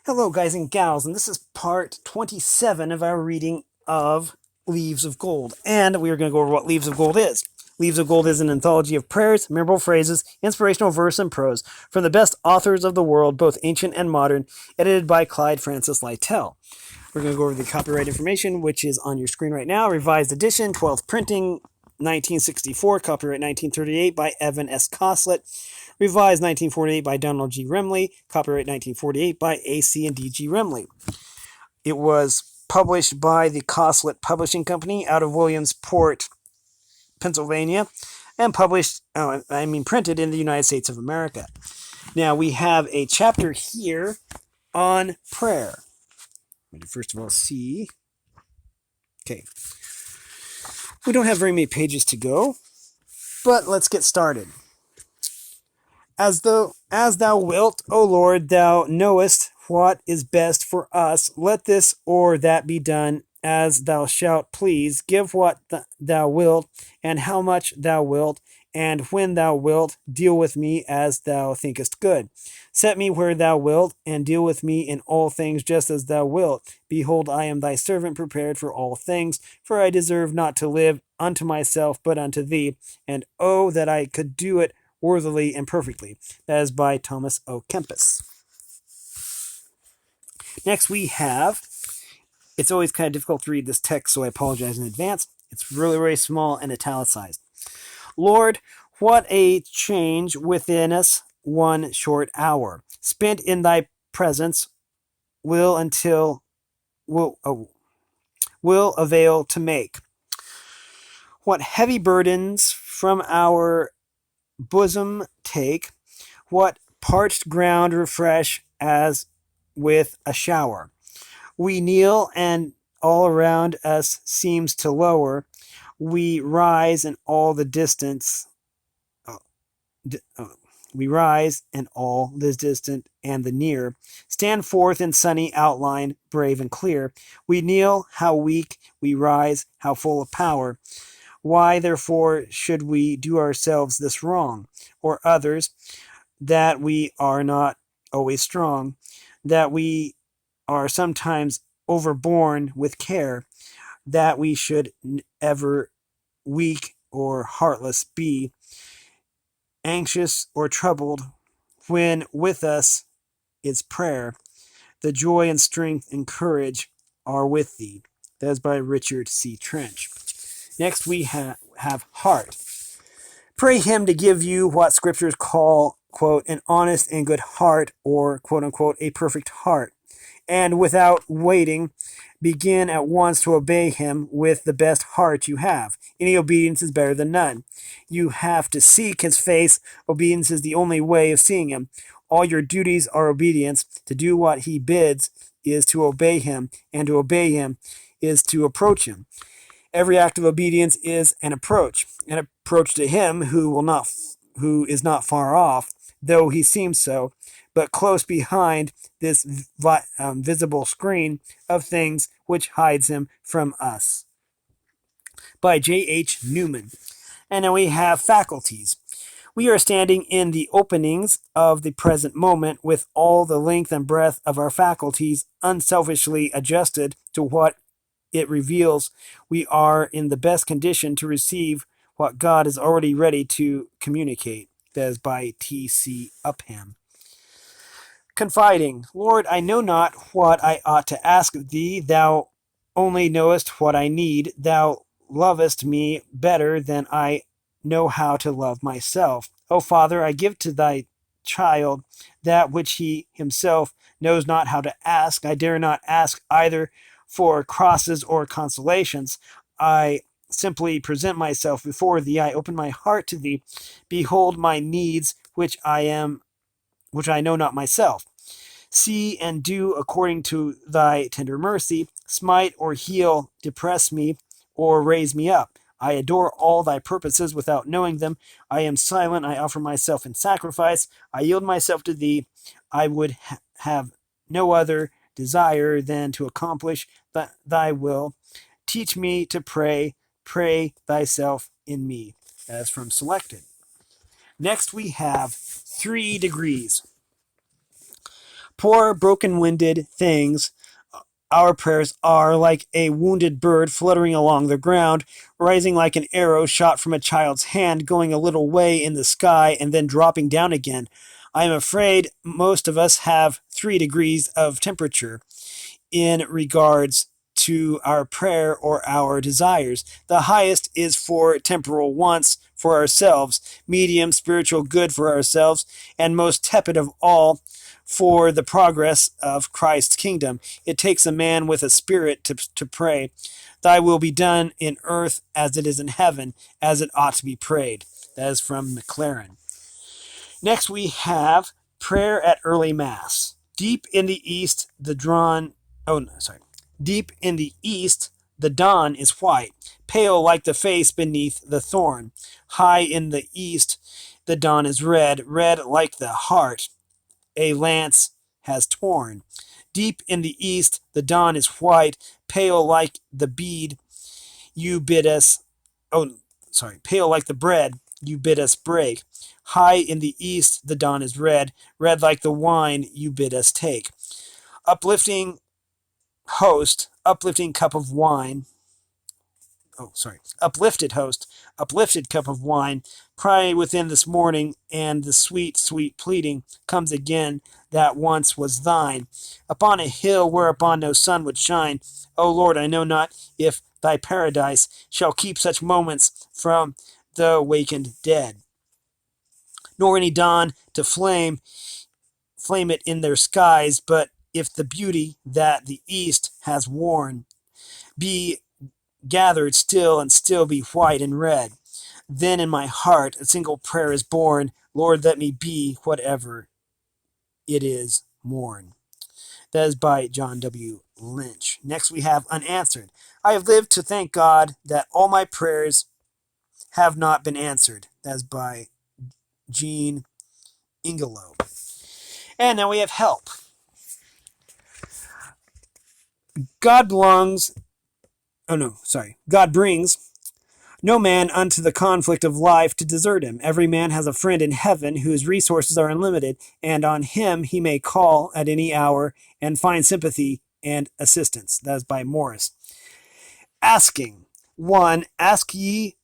Hello, guys and gals, and this is part 27 of our reading of Leaves of Gold. And we are going to go over what Leaves of Gold is. Leaves of Gold is an anthology of prayers, memorable phrases, inspirational verse, and prose from the best authors of the world, both ancient and modern, edited by Clyde Francis Lytle. We're going to go over the copyright information, which is on your screen right now. Revised edition, 12th printing, 1964, copyright 1938 by Evan S. Coslet. Revised 1948 by Donald G. Remley, copyright 1948 by AC and D.G. Remley. It was published by the Coslet Publishing Company out of Williamsport, Pennsylvania, and printed in the United States of America. Now we have a chapter here on prayer. Let me first of all see. Okay. We don't have very many pages to go, but let's get started. As thou wilt, O Lord, thou knowest what is best for us. Let this or that be done as thou shalt please. Give what thou wilt, and how much thou wilt, and when thou wilt. Deal with me as thou thinkest good. Set me where thou wilt, and deal with me in all things just as thou wilt. Behold, I am thy servant, prepared for all things, for I deserve not to live unto myself, but unto thee. And oh, that I could do it worthily and perfectly. That is by Thomas O. Kempis. Next we have, it's always kind of difficult to read this text, so I apologize in advance. It's really, really small and italicized. Lord, what a change within us 1 short hour, spent in thy presence, will avail to make. What heavy burdens from our bosom take, what parched ground refresh as with a shower. We kneel, and all around us seems to lower. We rise, and all the distance. We rise, and all the distant and the near stand forth in sunny outline, brave and clear. We kneel, how weak; we rise, how full of power. Why, therefore, should we do ourselves this wrong, or others, that we are not always strong, that we are sometimes overborne with care, that we should ever weak or heartless be, anxious or troubled, when with us is prayer, the joy and strength and courage are with thee. That is by Richard C. Trench. Next we have heart. Pray him to give you what scriptures call, quote, an honest and good heart, or, quote unquote, a perfect heart. And without waiting, begin at once to obey him with the best heart you have. Any obedience is better than none. You have to seek his face. Obedience is the only way of seeing him. All your duties are obedience. To do what he bids is to obey him, and to obey him is to approach him. Every act of obedience is an approach to him who is not far off, though he seems so, but close behind this visible screen of things which hides him from us. By J.H. Newman. And then we have faculties. We are standing in the openings of the present moment with all the length and breadth of our faculties unselfishly adjusted to what it reveals. We are in the best condition to receive what God is already ready to communicate. That is by T.C. Upham. Confiding. Lord, I know not what I ought to ask of thee. Thou only knowest what I need. Thou lovest me better than I know how to love myself. O Father, I give to thy child that which he himself knows not how to ask. I dare not ask either for crosses or consolations. I simply present myself before thee. I open my heart to thee. Behold my needs, which I know not myself. See and do according to thy tender mercy. Smite or heal, depress me, or raise me up. I adore all thy purposes without knowing them. I am silent. I offer myself in sacrifice. I yield myself to thee. I would have no other desire than to accomplish thy will. Teach me to pray. Pray thyself in me. As from Selected. Next we have 3 degrees. Poor broken-winded things, our prayers are like a wounded bird fluttering along the ground, rising like an arrow shot from a child's hand, going a little way in the sky and then dropping down again. I am afraid most of us have 3 degrees of temperature in regards to our prayer or our desires. The highest is for temporal wants for ourselves, medium spiritual good for ourselves, and most tepid of all for the progress of Christ's kingdom. It takes a man with a spirit to pray, Thy will be done in earth as it is in heaven, as it ought to be prayed. That is from McLaren. Next we have prayer at early mass. Deep in the east, Deep in the east, the dawn is white, pale like the face beneath the thorn. High in the east, the dawn is red, red like the heart a lance has torn. Deep in the east, the dawn is white, pale like the bead you bid us. Pale like the bread you bid us break. High in the east, the dawn is red, red like the wine you bid us take. Uplifting host, uplifting cup of wine. Uplifted host, uplifted cup of wine, cry within this morning, and the sweet, sweet pleading comes again that once was thine. Upon a hill whereupon no sun would shine, O Lord, I know not if thy paradise shall keep such moments from the wakened dead, nor any dawn to flame it in their skies, but if the beauty that the east has worn be gathered still and still be white and red, then in my heart a single prayer is born, Lord, let me be whatever it is mourn. That is by John W. Lynch. Next we have unanswered. I have lived to thank God that all my prayers have not been answered. That is by Jean Ingelow. And now we have help. God brings no man unto the conflict of life to desert him. Every man has a friend in heaven whose resources are unlimited, and on him he may call at any hour and find sympathy and assistance. That is by Morris. Asking. 1. Ask ye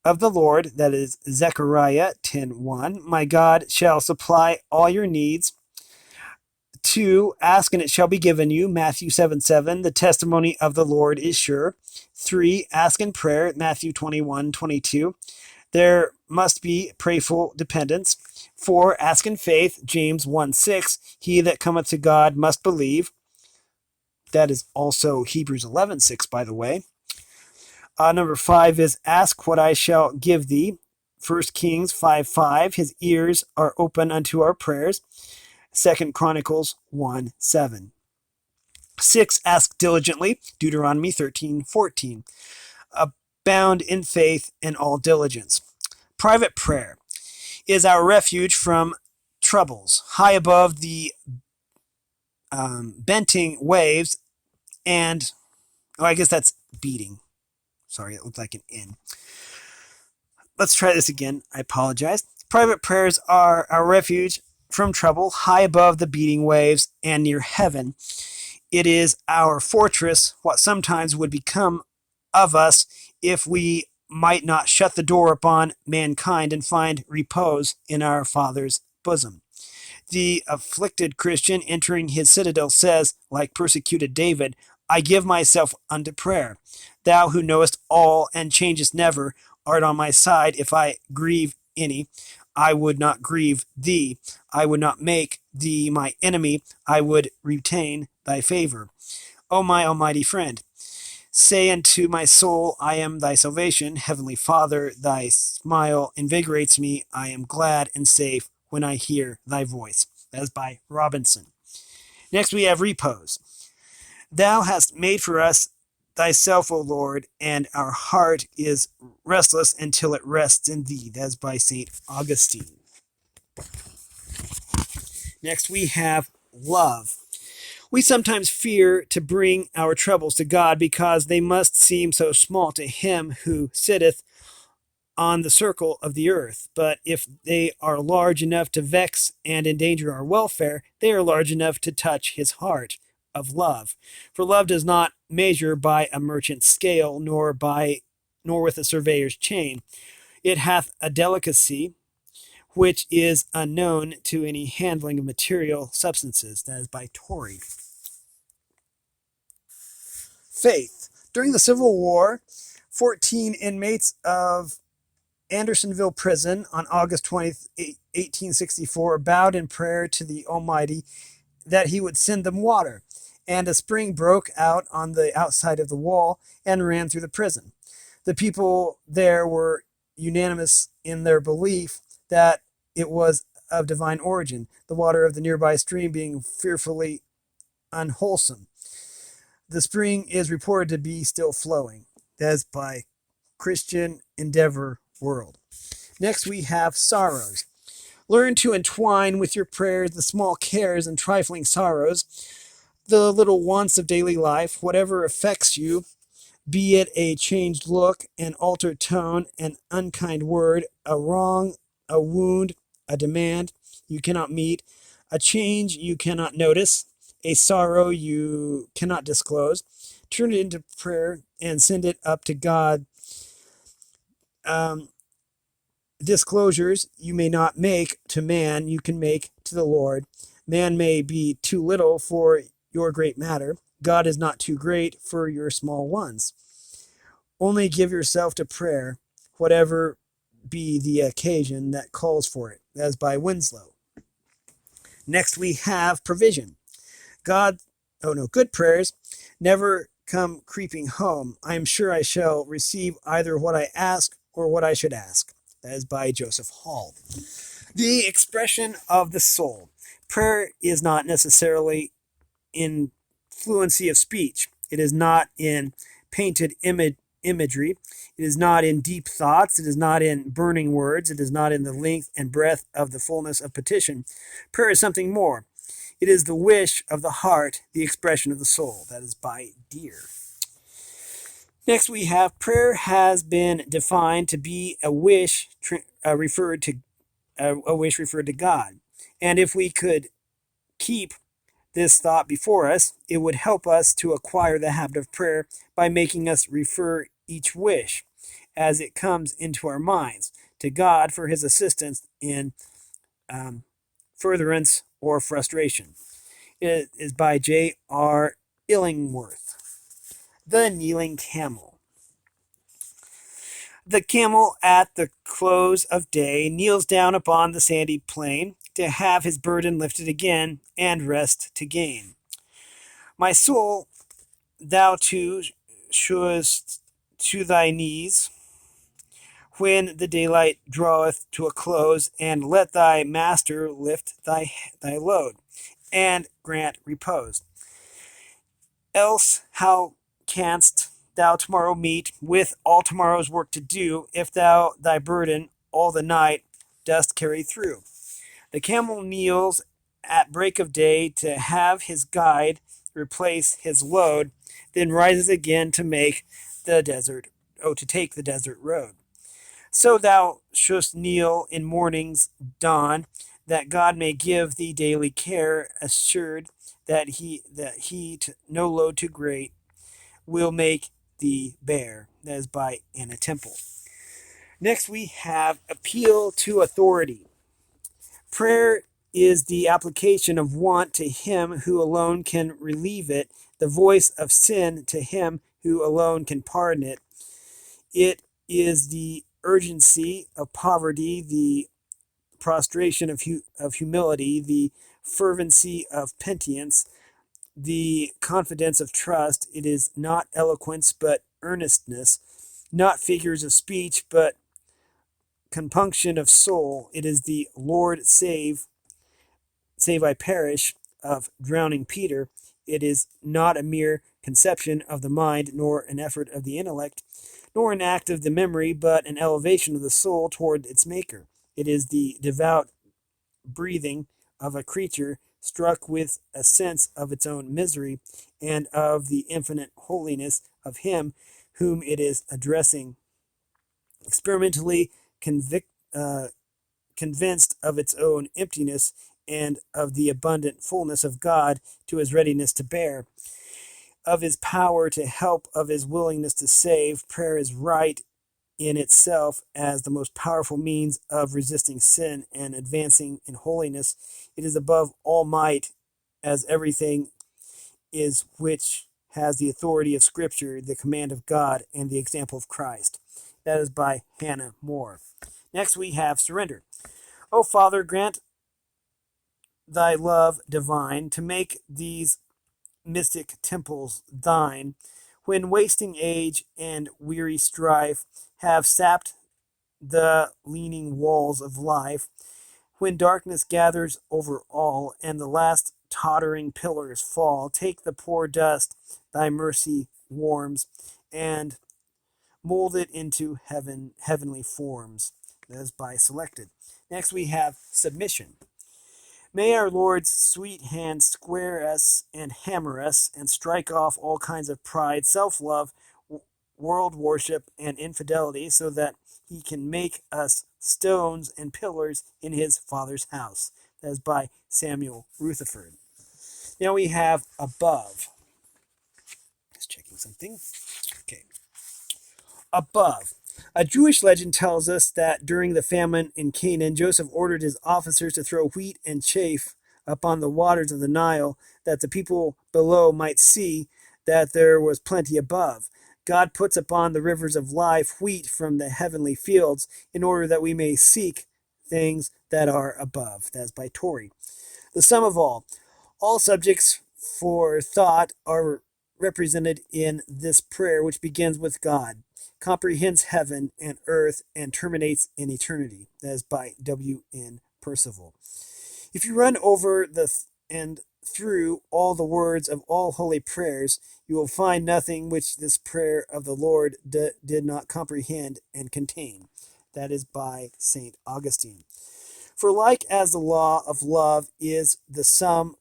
of the Lord, that is Zechariah 10:1. My God shall supply all your needs. 2. Ask and it shall be given you. Matthew 7:7. The testimony of the Lord is sure. 3. Ask in prayer. Matthew 21:22. There must be prayerful dependence. 4. Ask in faith. James 1:6. He that cometh to God must believe. That is also Hebrews 11:6, by the way. Number 5 is ask what I shall give thee. 1 Kings 5:5. His ears are open unto our prayers. 2 Chronicles 1:7. 6. Ask diligently. Deuteronomy 13:14. Abound in faith and all diligence. Private prayer is our refuge from troubles. High above the benting waves and... I guess that's beating. Sorry, it looked like an N. Let's try this again. I apologize. Private prayers are our refuge from trouble, high above the beating waves and near heaven. It is our fortress, what sometimes would become of us if we might not shut the door upon mankind and find repose in our Father's bosom. The afflicted Christian entering his citadel says, like persecuted David, I give myself unto prayer. Thou who knowest all and changest never, art on my side. If I grieve any, I would not grieve thee. I would not make thee my enemy. I would retain thy favor. O my almighty friend, say unto my soul, I am thy salvation. Heavenly Father, thy smile invigorates me. I am glad and safe when I hear thy voice. That is by Robinson. Next we have repose. Thou hast made for us thyself, O Lord, and our heart is restless until it rests in thee. That is by St. Augustine. Next we have love. We sometimes fear to bring our troubles to God because they must seem so small to him who sitteth on the circle of the earth. But if they are large enough to vex and endanger our welfare, they are large enough to touch his heart of love. For love does not measure by a merchant's scale, nor with a surveyor's chain. It hath a delicacy which is unknown to any handling of material substances. That is by Torrey. Faith. During the Civil War, 14 inmates of Andersonville Prison on August 20th, 1864, bowed in prayer to the Almighty that he would send them water, and a spring broke out on the outside of the wall and ran through the prison. The people there were unanimous in their belief that it was of divine origin, the water of the nearby stream being fearfully unwholesome. The spring is reported to be still flowing. That's by Christian Endeavor World. Next we have sorrows. Learn to entwine with your prayers the small cares and trifling sorrows, the little wants of daily life, whatever affects you, be it a changed look, an altered tone, an unkind word, a wrong, a wound, a demand you cannot meet, a change you cannot notice, a sorrow you cannot disclose. Turn it into prayer and send it up to God. Disclosures you may not make to man, you can make to the Lord. Man may be too little for your great matter. God is not too great for your small ones. Only give yourself to prayer, whatever be the occasion that calls for it. That is by Winslow. Next we have provision. Good prayers never come creeping home. I am sure I shall receive either what I ask or what I should ask. That is by Joseph Hall. The expression of the soul. Prayer is not necessarily in fluency of speech. It is not in painted imagery. It is not in deep thoughts. It is not in burning words. It is not in the length and breadth of the fullness of petition. Prayer is something more. It is the wish of the heart, the expression of the soul. That is by Deere. Next we have prayer has been defined to be a wish referred to God. And if we could keep this thought before us, it would help us to acquire the habit of prayer by making us refer each wish as it comes into our minds to God for his assistance in furtherance or frustration. It is by J.R. Illingworth. The Kneeling Camel. The camel at the close of day kneels down upon the sandy plain to have his burden lifted again and rest to gain. My soul, thou too shouldst to thy knees when the daylight draweth to a close, and let thy master lift thy load and grant repose. Else how canst thou tomorrow meet with all tomorrow's work to do, if thou thy burden all the night dost carry through? The camel kneels at break of day to have his guide replace his load, then rises again to take the desert road. So thou shouldst kneel in morning's dawn, that God may give thee daily care, assured that he no load too great will make thee bear. That is by Anna Temple. Next we have appeal to authority. Prayer is the application of want to him who alone can relieve it, the voice of sin to him who alone can pardon it. It is the urgency of poverty, the prostration of humility, the fervency of penitence, the confidence of trust. It is not eloquence, but earnestness, not figures of speech, but compunction of soul. It is the Lord save I perish of drowning Peter. It is not a mere conception of the mind, nor an effort of the intellect, nor an act of the memory, but an elevation of the soul toward its maker. It is the devout breathing of a creature struck with a sense of its own misery and of the infinite holiness of him whom it is addressing experimentally convinced of its own emptiness and of the abundant fullness of God to his readiness to bear, of his power to help, of his willingness to save. Prayer is right in itself as the most powerful means of resisting sin and advancing in holiness. It is above all might, as everything is which has the authority of Scripture, the command of God, and the example of Christ. That is by Hannah More. Next we have surrender. O Father, grant thy love divine to make these mystic temples thine, when wasting age and weary strife have sapped the leaning walls of life, when darkness gathers over all and the last tottering pillars fall, take the poor dust thy mercy warms and mold it into heavenly forms. That is by Selected. Next we have submission. May our Lord's sweet hand square us and hammer us and strike off all kinds of pride, self-love, world worship, and infidelity, so that he can make us stones and pillars in his Father's house. That is by Samuel Rutherford. Now we have above. Just checking something. Okay. Above. A Jewish legend tells us that during the famine in Canaan, Joseph ordered his officers to throw wheat and chaff upon the waters of the Nile, that the people below might see that there was plenty above. God puts upon the rivers of life wheat from the heavenly fields, in order that we may seek things that are above. That's by Torrey. The sum of all subjects for thought are represented in this prayer, which begins with God, comprehends heaven and earth, and terminates in eternity. That is by W.N. Percival. If you run over and through all the words of all holy prayers, you will find nothing which this prayer of the Lord did not comprehend and contain. That is by St. Augustine. For like as the law of love is the sum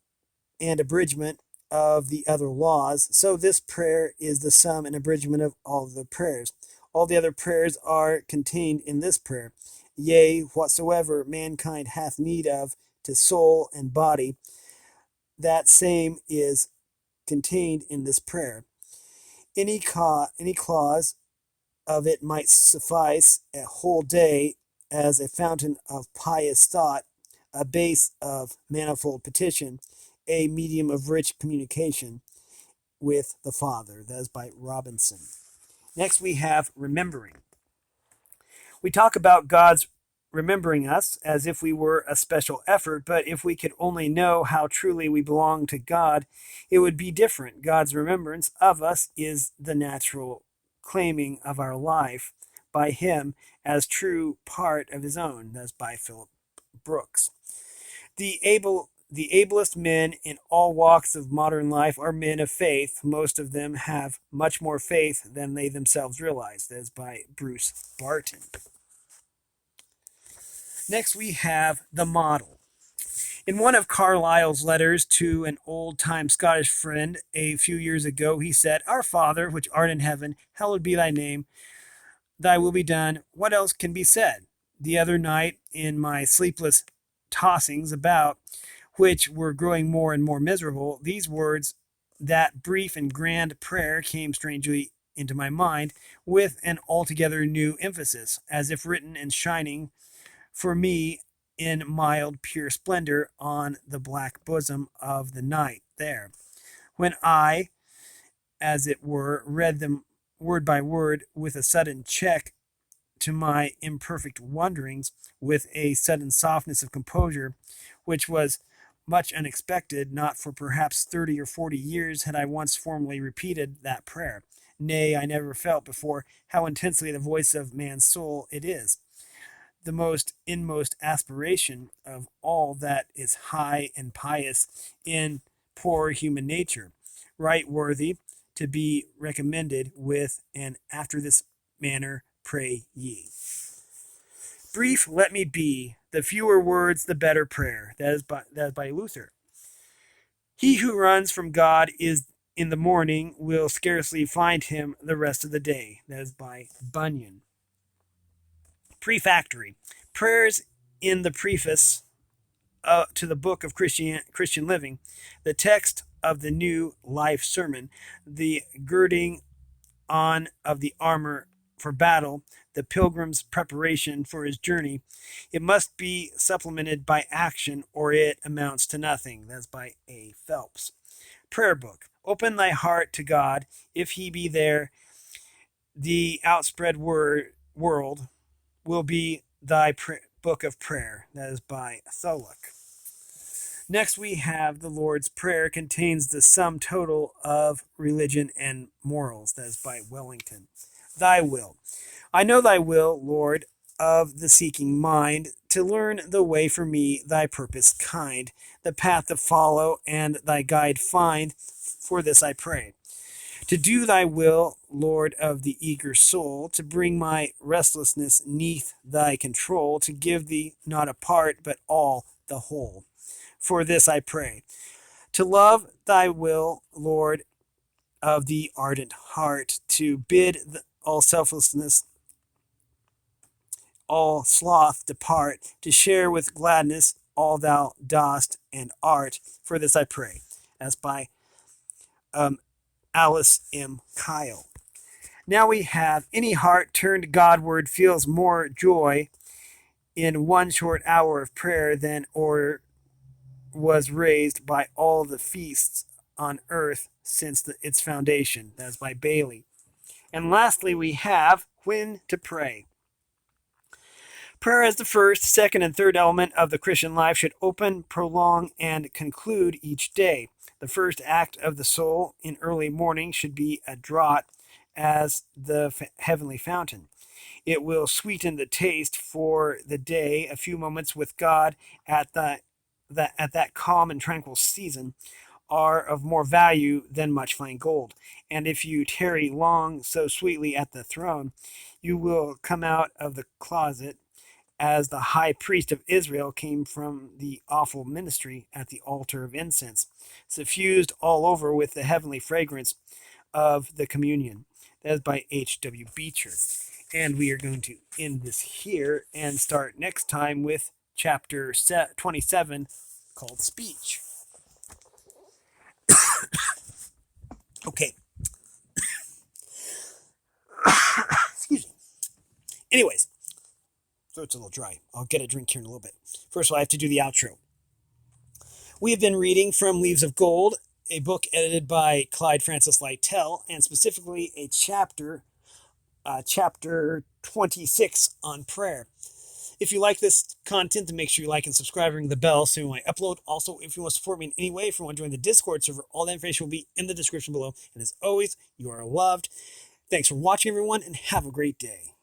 and abridgment of the other laws, so this prayer is the sum and abridgment of all the prayers. All the other prayers are contained in this prayer. Yea, whatsoever mankind hath need of to soul and body, that same is contained in this prayer. Any clause of it might suffice a whole day as a fountain of pious thought, a base of manifold petition, a medium of rich communication with the Father. That is by Robinson. Next we have remembering. We talk about God's remembering us as if we were a special effort, but if we could only know how truly we belong to God, it would be different. God's remembrance of us is the natural claiming of our life by him as true part of his own. That's by Philip Brooks. The ablest men in all walks of modern life are men of faith. Most of them have much more faith than they themselves realize. That is by Bruce Barton. Next we have the model. In one of Carlyle's letters to an old-time Scottish friend a few years ago, he said, Our Father, which art in heaven, hallowed be thy name. Thy will be done. What else can be said? The other night, in my sleepless tossings about, which were growing more and more miserable, these words, that brief and grand prayer, came strangely into my mind with an altogether new emphasis, as if written and shining for me in mild, pure splendor on the black bosom of the night there. When I, as it were, read them word by word with a sudden check to my imperfect wonderings, with a sudden softness of composure, which was much unexpected, not for perhaps 30 or 40 years had I once formally repeated that prayer. Nay, I never felt before how intensely the voice of man's soul it is, the most inmost aspiration of all that is high and pious in poor human nature, right worthy to be recommended with, and after this manner pray ye. Brief let me be, the fewer words the better prayer. That is by Luther. He who runs from God is in the morning will scarcely find him the rest of the day. That is by Bunyan. Prefactory. Prayers in the preface to the book of Christian Living, the text of the New Life Sermon, the girding on of the armor for battle, the pilgrim's preparation for his journey. It must be supplemented by action or it amounts to nothing. That's by A. Phelps. Prayer book. Open thy heart to God. If he be there, the outspread world will be thy book of prayer. That is by Tholuck. Next, we have the Lord's Prayer contains the sum total of religion and morals. That is by Wellington. Thy will. I know thy will, Lord, of the seeking mind, to learn the way for me, thy purpose kind, the path to follow, and thy guide find. For this I pray. To do thy will, Lord of the eager soul, to bring my restlessness neath thy control, to give thee not a part, but all the whole. For this I pray. To love thy will, Lord of the ardent heart, to bid all selflessness, all sloth depart, to share with gladness all thou dost and art. For this I pray. That's by Alice M. Kyle. Now we have any heart turned Godward feels more joy in one short hour of prayer than or was raised by all the feasts on earth since its foundation. That's by Bailey. And lastly, we have when to pray. Prayer as the first, second, and third element of the Christian life should open, prolong, and conclude each day. The first act of the soul in early morning should be a draught as the heavenly fountain. It will sweeten the taste for the day. A few moments with God at that calm and tranquil season are of more value than much fine gold. And if you tarry long so sweetly at the throne, you will come out of the closet as the high priest of Israel came from the awful ministry at the altar of incense, suffused all over with the heavenly fragrance of the communion. That is by H.W. Beecher. And we are going to end this here and start next time with chapter 27 called Speech. Okay. Excuse me. Anyways, throat's a little dry. I'll get a drink here in a little bit. First of all, I have to do the outro. We have been reading from Leaves of Gold, a book edited by Clyde Francis Lytle, and specifically a chapter 26 on prayer. If you like this content, then make sure you like and subscribe and ring the bell so when I upload. Also, if you want to support me in any way, if you want to join the Discord server, all that information will be in the description below. And as always, you are loved. Thanks for watching, everyone, and have a great day.